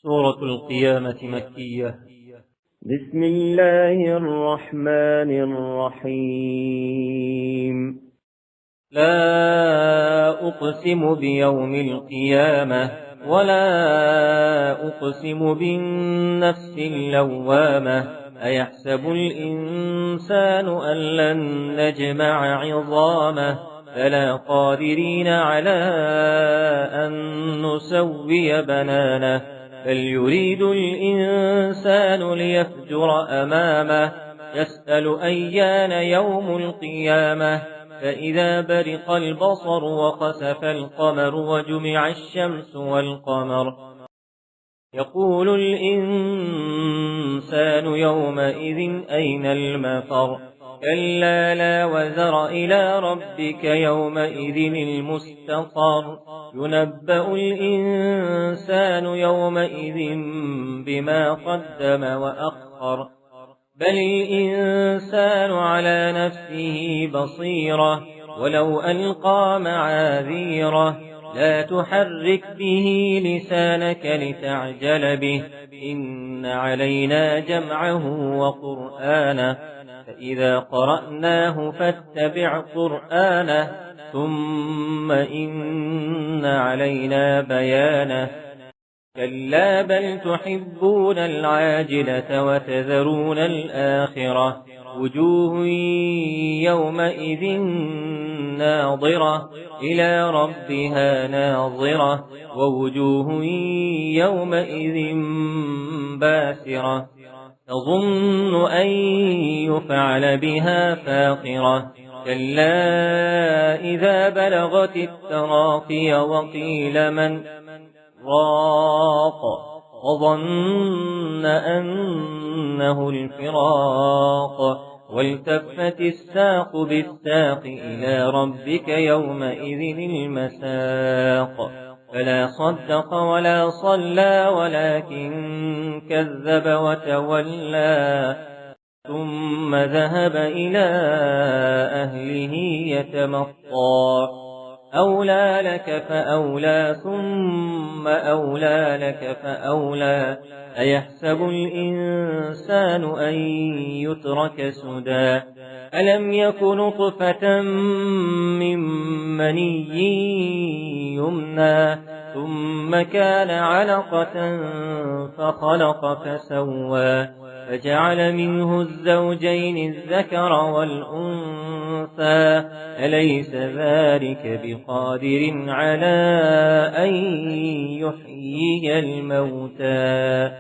سورة القيامة مكية. بسم الله الرحمن الرحيم. لا أقسم بيوم القيامة ولا أقسم بالنفس اللوامة أيحسب الإنسان أن لن نجمع عظامه فلا قادرين على أن نسوي بنانه بل يريد الإنسان ليفجر أمامه يسأل أيان يوم القيامة فإذا برق البصر وخسف القمر وجمع الشمس والقمر يقول الإنسان يومئذ أين المفر كلا لا وزر إلى ربك يومئذ المستقر ينبأ الإنسان يومئذ بما قدم وأخر بل الإنسان على نفسه بصيرة ولو ألقى معاذيره لا تحرك به لسانك لتعجل به إن علينا جمعه وقرآنه فإذا قرأناه فاتبع قرآنه ثم إن علينا بيانه كلا بل تحبون العاجلة وتذرون الآخرة وجوه يومئذ ناظرة إلى ربها ناظرة ووجوه يومئذ باسرة تظن أن يفعل بها فاقرة كلا إذا بلغت التراقي وقيل من راق وظن أنه الفراق والتفت الساق بالساق إلى ربك يومئذ المساق فلا صدق ولا صلى ولكن كذب وتولى ثم ذهب إلى أهله يتمطى أولى لك فأولى ثم أولى لك فأولى أيحسب الإنسان أن يترك سدى ألم يكن نطفة من مني يمنى ثم كان علقة فخلق فسوى فجعل منه الزوجين الذكر والأنثى أليس ذلك بقادر على أن يحيي الموتى